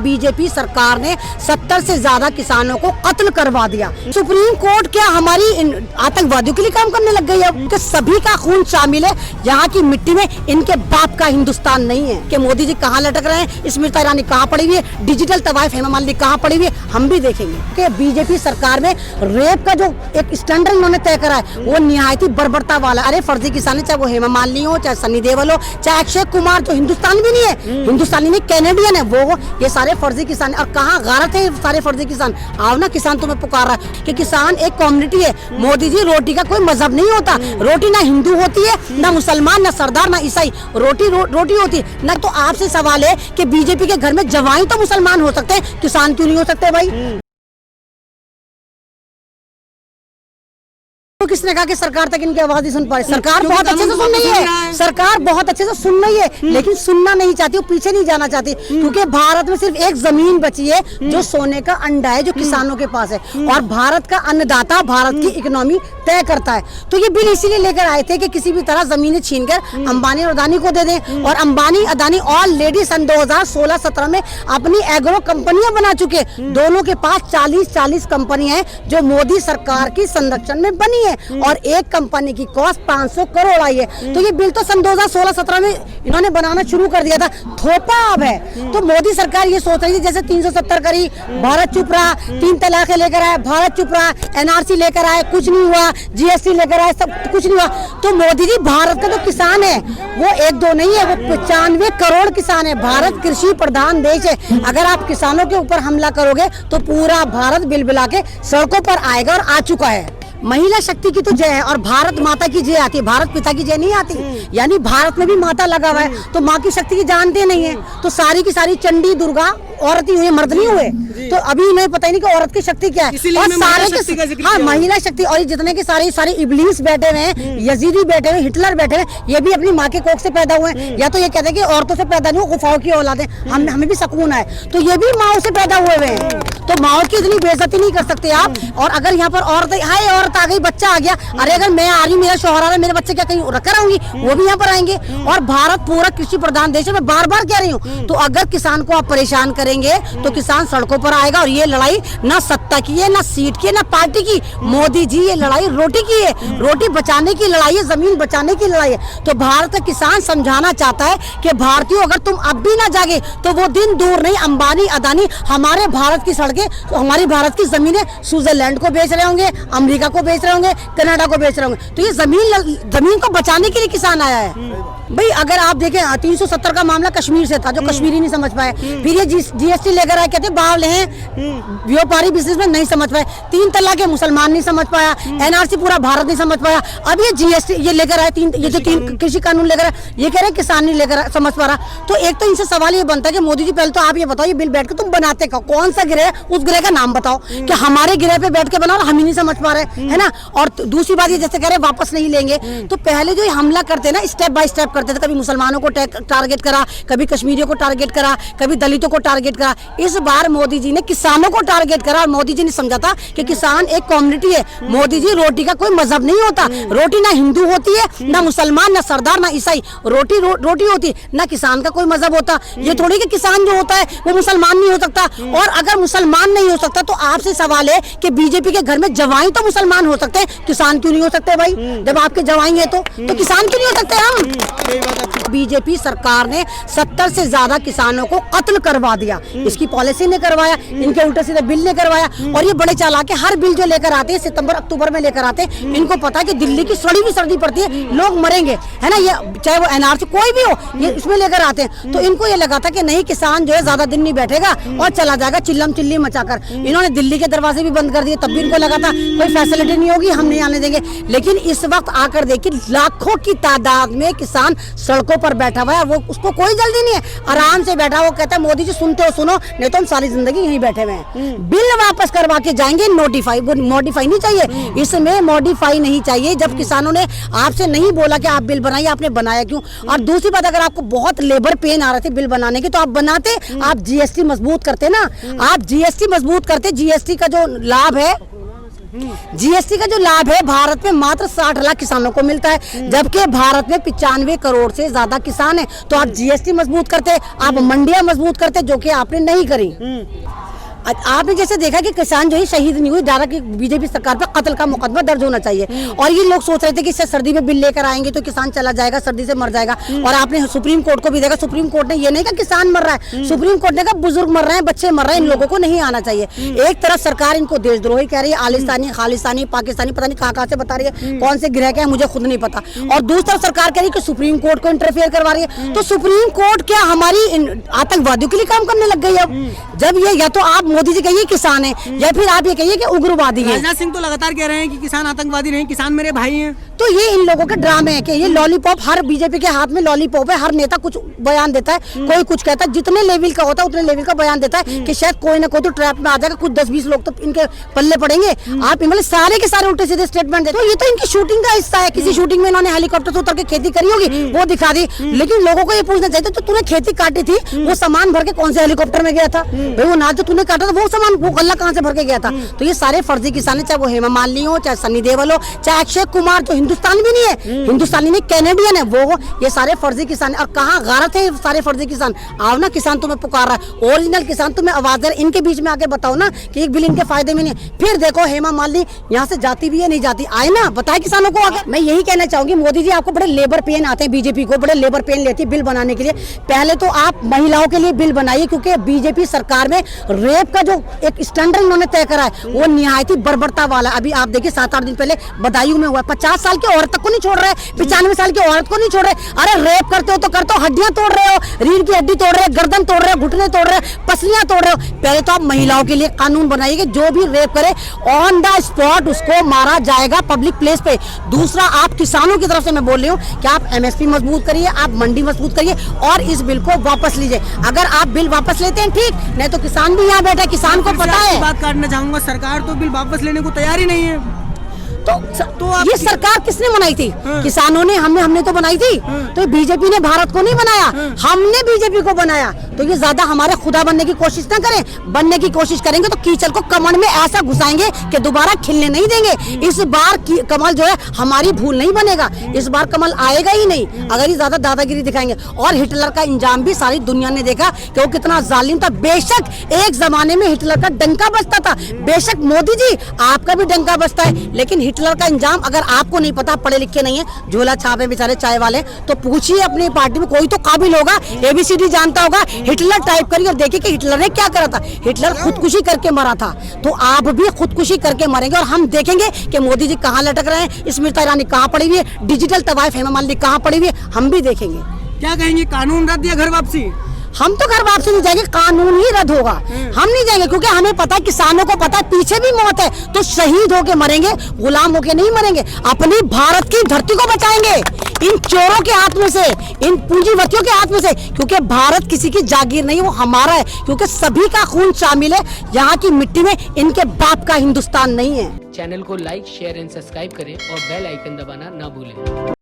BJP सरकार ने 70 से ज्यादा किसानों को कत्ल करवा दिया। सुप्रीम कोर्ट क्या हमारी आतंकवादियों के लिए काम करने लग गई है? कि सभी का खून शामिल है यहाँ की मिट्टी में, इनके बाप का हिंदुस्तान नहीं है। कि मोदी जी कहाँ लटक रहे हैं, स्मृति ईरानी कहाँ पड़ी हुई है, डिजिटल तवाइफ हेमा मालिनी कहाँ पड़ी हुई है, हम भी देखेंगे। कि बीजेपी सरकार में रेप का जो एक स्टैंडर्ड उन्होंने तय करा है वो निहायती बर्बरता वाला। अरे फर्जी किसान है, चाहे वो हेमा मालिनी हो, चाहे सनी देओल हो, चाहे अक्षय कुमार, जो हिंदुस्तानी भी नहीं है, हिंदुस्तानी नहीं कैनेडियन है वो, ये सारे फर्जी किसान। और कहाँ गारत है सारे फर्जी किसान? आओ ना, किसान तुम्हें पुकार रहा है कि किसान एक कम्युनिटी है। मोदी जी, रोटी का कोई मजहब नहीं होता, रोटी ना हिंदू होती है, ना मुसलमान, ना सरदार, ना ईसाई, रोटी होती है ना। तो आपसे सवाल है कि बीजेपी के घर में जवाई तो मुसलमान हो सकते हैं, किसान क्यों नहीं हो सकते भाई? तो किसने कहा कि सरकार तक इनकी आवाज नहीं सुन पा रही? सरकार बहुत अच्छे से सुन रही है, सरकार बहुत अच्छे से सुन रही है, लेकिन सुनना नहीं चाहती, वो पीछे नहीं जाना चाहती। क्योंकि भारत में सिर्फ एक जमीन बची है जो सोने का अंडा है, जो किसानों के पास है। और भारत का अन्नदाता भारत की इकोनॉमी तय करता है। तो ये बिल इसीलिए लेकर आए थे कि किसी भी तरह जमीनें छीनकर अंबानी और अदानी को दे दें। और अंबानी अदानी ऑलरेडी सन 2016-17 में अपनी एग्रो कंपनियां बना चुके। दोनों के पास 40 कंपनियां हैं जो मोदी सरकार की संरक्षण में बनी है। और एक कंपनी की कॉस्ट 500 करोड़ आई है। तो ये बिल तो सन 2016-17 में इन्होंने बनाना शुरू कर दिया था, थोपा अब है। तो मोदी सरकार ये सोच रही थी जैसे 370 करी, भारत चुप रहा, 3 तलाक लेकर आया, भारत चुप रहा, एनआरसी लेकर आए, कुछ नहीं हुआ, जीएसटी लेकर आए, सब कुछ नहीं हुआ। तो मोदी जी, भारत का जो किसान है वो 1-2 नहीं है, वो 95 करोड़ किसान है। भारत कृषि प्रधान देश है। अगर आप किसानों के ऊपर हमला करोगे तो पूरा भारत बिलबिला के सड़कों पर आएगा, और आ चुका है। महिला शक्ति की तो जय है और भारत माता की जय आती है, भारत पिता की जय नहीं आती। यानी भारत में भी माता लगा हुआ है, तो माँ की शक्ति की जानते नहीं है। तो सारी की सारी चंडी दुर्गा औरत ही हुए, मर्द नहीं हुए। तो अभी इन्हें पता ही नहीं कि औरत की शक्ति क्या है। और सारे हाँ, महिला शक्ति। और जितने के सारे इब्लीस बैठे हुए हैं, यजीदी बैठे हुए, हिटलर बैठे हुए, ये भी अपनी माँ के कोख से पैदा हुए हैं। या तो ये कहते हैं कि औरतों से पैदा नहीं, गुफाओं की औलाद है, हमें भी सुकून है। तो ये भी माओ से पैदा हुए हैं। तो माओ की इतनी बेइज्जती नहीं कर सकते आप। और अगर यहाँ पर औरत आ गई, बच्चा आ गया, अरे अगर मैं आ रही, मेरा शौहर आ रहा है, मेरे बच्चे क्या कहीं रख कर आऊंगी, वो भी यहाँ पर आएंगे। और भारत पूरा कृषि प्रधान देश है, मैं बार बार कह रही हूँ। तो अगर किसान को आप परेशान करेंगे तो किसान सड़कों पर आएगा। और ये लड़ाई ना सत्ता की है, ना सीट की है, ना पार्टी की। मोदी जी, ये लड़ाई रोटी की है, रोटी बचाने की लड़ाई है, जमीन बचाने की लड़ाई है। तो भारत का किसान समझाना चाहता है कि भारतीयों, अगर तुम अब भी ना जागे तो वो दिन दूर नहीं, अंबानी अदानी हमारे भारत की सड़कें, हमारी भारत की जमीनें स्विट्जरलैंड को बेच रहे होंगे, अमेरिका को बेच रहे होंगे, कनाडा को बेच रहे होंगे। तो ये जमीन को बचाने के लिए किसान आया है भाई। अगर आप देखें 370 का मामला कश्मीर से था, जो कश्मीरी नहीं समझ पाए। फिर ये जीएसटी लेकर आए, कहते बावले हैं, व्यापारी बिजनेस में नहीं समझ पाए। 3 तलाक मुसलमान नहीं समझ पाया, एनआरसी पूरा भारत नहीं समझ पाया। अब ये जीएसटी ये लेकर आए, ये जो 3 कृषि कानून लेकर आए, ये कह रहे किसान नहीं लेकर समझ पा रहा। तो एक तो इनसे सवाल ये बनता है कि मोदी जी, पहले तो आप ये बताओ, ये बिल बैठ के तुम बनाते कौन सा गृह, उस गृह का नाम बताओ कि हमारे गृह पे बैठ के बनाओ, हम ही नहीं समझ पा रहे, है ना। और दूसरी बात ये, जैसे कह रहे वापस नहीं लेंगे, तो पहले जो हमला करते ना, स्टेप बाय स्टेप करते थे। कभी मुसलमानों को टारगेट करा, कभी कश्मीरियों को टारगेट करा, कभी दलितों को टारगेट करा। इस बार मोदी जी ने किसानों को टारगेट करा। और मोदी जी ने समझा था कि किसान एक कम्युनिटी है। मोदी जी, रोटी का कोई मजहब नहीं होता, रोटी ना हिंदू होती है, ना मुसलमान, ना सरदार, ना ईसाई, रोटी होती है। ना किसान का कोई मजहब होता। ये थोड़ी कि किसान जो होता है वो मुसलमान नहीं हो सकता। और अगर मुसलमान नहीं हो सकता तो आपसे सवाल है कि बीजेपी के घर में जवाई तो मुसलमान हो सकते हैं, किसान क्यों नहीं हो सकते भाई? जब आपके जवाई हैं तो किसान क्यों नहीं हो सकते हम? बीजेपी सरकार ने 70 से ज्यादा किसानों को कत्ल करवा दिया। इसकी पॉलिसी ने करवाया, इनके उल्टे सीधे बिल ने करवाया। और ये बड़े चालाक है, हर बिल जो लेकर आते हैं सितंबर अक्टूबर में लेकर आते हैं। इनको पता है कि दिल्ली की सड़ी भी सर्दी पड़ती है, लोग मरेंगे, है ना। ये चाहे वो एनआरसी कोई भी हो, ये इसमें लेकर आते हैं। तो इनको ये लगा था कि नहीं, किसान जो है ज्यादा दिन नहीं बैठेगा और चला जाएगा चिल्लम चिल्ली मचाकर। इन्होंने दिल्ली के दरवाजे भी बंद कर दिए, तब भी इनको लगा था कोई फैसिलिटी नहीं होगी, हम नहीं आने देंगे। लेकिन इस वक्त आकर देखिए, लाखों की तादाद में किसान सड़कों पर बैठा हुआ है। वो उसको कोई जल्दी नहीं है, आराम से बैठा। वो कहता है मोदी जी सुनते हो सुनो, नहीं तो हम सारी जिंदगी यहीं बैठे हुए हैं। बिल वापस करवा के जाएंगे, नोटिफाई। वो मॉडिफाई नहीं चाहिए, इसमें मॉडिफाई नहीं चाहिए। जब किसानों ने आपसे नहीं बोला कि आप बिल बनाइए, आपने बनाया क्यों? और दूसरी बात, अगर आपको बहुत लेबर पेन आ रहे थे बिल बनाने के, तो आप बनाते, आप जीएसटी मजबूत करते ना, आप जीएसटी मजबूत करते। जीएसटी का जो लाभ है जीएसटी का जो लाभ है भारत में मात्र 60 लाख किसानों को मिलता है, जबकि भारत में 95 करोड़ से ज्यादा किसान हैं। तो आप जीएसटी मजबूत करते, आप मंडियां मजबूत करते, जो कि आपने नहीं करी। आपने जैसे देखा कि किसान जो है शहीद नहीं हुए, डायरेक्ट बीजेपी सरकार पर कत्ल का मुकदमा दर्ज होना चाहिए। और ये लोग सोच रहे थे कि सर्दी में बिल लेकर आएंगे तो किसान चला जाएगा, सर्दी से मर जाएगा। और आपने सुप्रीम कोर्ट को भी देखा, सुप्रीम कोर्ट ने ये नहीं कहा किसान मर रहा है, सुप्रीम कोर्ट ने कहा बुजुर्ग मर रहे हैं, बच्चे मर रहे हैं, इन लोगों को नहीं आना चाहिए। एक तरफ सरकार इनको देशद्रोही कह रही है, आलिस्तानी, खालिस्तानी, पाकिस्तानी, पता नहीं कहाँ से बता रही है, कौन से ग्रह के हैं मुझे खुद नहीं पता। और दूसरी तरफ सरकार कह रही है कि सुप्रीम कोर्ट को इंटरफेयर करवा रही है। तो सुप्रीम कोर्ट क्या हमारी आतंकवादियों के लिए काम करने लग गई अब? जब ये या तो आप मोदी जी कहिए किसान है, या फिर आप ये कहिए कि उग्रवादी है। राजनाथ सिंह तो लगातार कह रहे हैं कि किसान आतंकवादी नहीं, किसान मेरे भाई हैं। तो ये इन लोगों के ड्रामे हैं कि ये लॉलीपॉप, हर बीजेपी के हाथ में लॉलीपॉप है, हर नेता कुछ बयान देता है, कोई कुछ कहता है, जितने लेवल का होता है उतने लेवल का बयान देता है कि शायद कोई ना कोई तो ट्रैप में आ जाएगा, कुछ 10-20 लोग तो इनके पल्ले पड़ेंगे। आप मतलब सारे के सारे उल्टे सीधे स्टेटमेंट देते। तो ये तो इनकी शूटिंग का हिस्सा है। किसी शूटिंग में इन्होंने हेलीकॉप्टर से उतर के खेती करी होगी, वो दिखा दी। लेकिन लोगों को ये पूछना चाहिए तो तूने खेती काटी थी, वो सामान भर के कौन से हेलीकॉप्टर में गया था भाई? वो ना जो तूने काटा था वो सामान, वो गल्ला कहाँ से भर के गया था? तो ये सारे फर्जी किसान है, चाहे वो हेमा मालिनी हो, चाहे सनी देओल हो, चाहे अक्षय कुमार, जो हिंदुस्तानी भी नहीं है, हिंदुस्तानी नहीं कैनेडियन है वो, ये सारे फर्जी किसान। और कहाँ गारत है सारे फर्जी किसान? आओ ना, किसान तुम्हें पुकार रहा है, ओरिजिनल किसान तुम्हें आवाज दे रहे, इनके बीच में आके बताओ ना कि एक बिल इनके फायदे में नहीं। फिर देखो हेमा मालिनी यहाँ से जाती भी है, नहीं जाती, आए ना बताए किसानों को आगे। मैं यही कहना चाहूंगी, मोदी जी आपको बड़े लेबर पेन आते हैं, बीजेपी को बड़े लेबर पेन लेती है बिल बनाने के लिए। पहले तो आप महिलाओं के लिए बिल बनाइए, क्योंकि बीजेपी सरकार में रेप का जो एक स्टैंडर्ड इन्होंने तय करा है वो निहायत ही बर्बरता वाला। अभी आप देखिए 7-8 दिन पहले बदायूं में हुआ, 50 साल की औरत तक को नहीं छोड़ रहे, 95 साल की औरत को नहीं छोड़ रहे। अरे रेप करते हो तो करते हो, हड्डियां तोड़ रहे हो, रीढ़ की हड्डी तोड़ रहे हो, गर्दन तोड़ रहे हो, घुटने तोड़ रहे हो, पसलियां तोड़ रहे हो। पहले तो आप महिलाओं के लिए कानून बनाइए कि जो भी रेप करे ऑन द स्पॉट उसको मारा जाएगा पब्लिक प्लेस पे। दूसरा, आप किसानों की तरफ से मैं बोल रही हूँ कि आप एमएसपी मजबूत करिए, आप मंडी मजबूत करिए और इस बिल को वापस लीजिए। अगर आप बिल वापस लेते हैं ठीक, नहीं तो किसान भी यहाँ बैठा है, किसान को पता है। बात काटना चाहूंगा, सरकार तो बिल वापस लेने को तैयार ही नहीं है। तो ये सरकार किसने बनाई थी? किसानों ने, हमने तो बनाई थी। तो बीजेपी ने भारत को नहीं बनाया, हमने बीजेपी को बनाया। तो ये ज्यादा हमारे खुदा बनने की कोशिश ना करें, बनने की कोशिश करेंगे तो कीचड़ को कमर में ऐसा घुसाएंगे कि दोबारा खिलने नहीं देंगे। इस बार कमल जो है हमारी भूल नहीं बनेगा, इस बार कमल आएगा ही नहीं अगर ये ज्यादा दादागिरी दिखाएंगे। और हिटलर का इंजाम भी सारी दुनिया ने देखा कि वो कितना जालिम था। बेशक एक जमाने में हिटलर का डंका बजता था, बेशक मोदी जी आपका भी डंका बजता है, लेकिन हिटलर का इंजाम अगर आपको नहीं पता, पढ़े लिखे नहीं है, झोला छाप है बेचारे चाय वाले, तो पूछिए अपनी पार्टी में कोई तो काबिल होगा, एबीसीडी जानता होगा। हिटलर टाइप करिए और देखिए कि हिटलर ने क्या करा था। हिटलर खुदकुशी करके मरा था, तो आप भी खुदकुशी करके मरेंगे। और हम देखेंगे कि मोदी जी कहाँ लटक रहे हैं, स्मृति ईरानी कहाँ पड़ी हुई है, डिजिटल तवाइफ हेमा मालिनी कहाँ पड़ी हुई है, हम भी देखेंगे। क्या कहेंगे, कानून रद्द या घर वापसी? हम तो घर वापसी नहीं जाएंगे, कानून ही रद्द होगा। हम नहीं जाएंगे क्योंकि हमें पता है, किसानों को पता है पीछे भी मौत है, तो शहीद होके मरेंगे, गुलाम होके नहीं मरेंगे। अपनी भारत की धरती को बचाएंगे इन चोरों के हाथ में से, इन पूंजीपतियों के हाथ में से, क्योंकि भारत किसी की जागीर नहीं, वो हमारा है, क्योंकि सभी का खून शामिल है यहाँ की मिट्टी में, इनके बाप का हिंदुस्तान नहीं है। चैनल को लाइक, शेयर एंड सब्सक्राइब करें और बेल आइकन दबाना ना भूलें।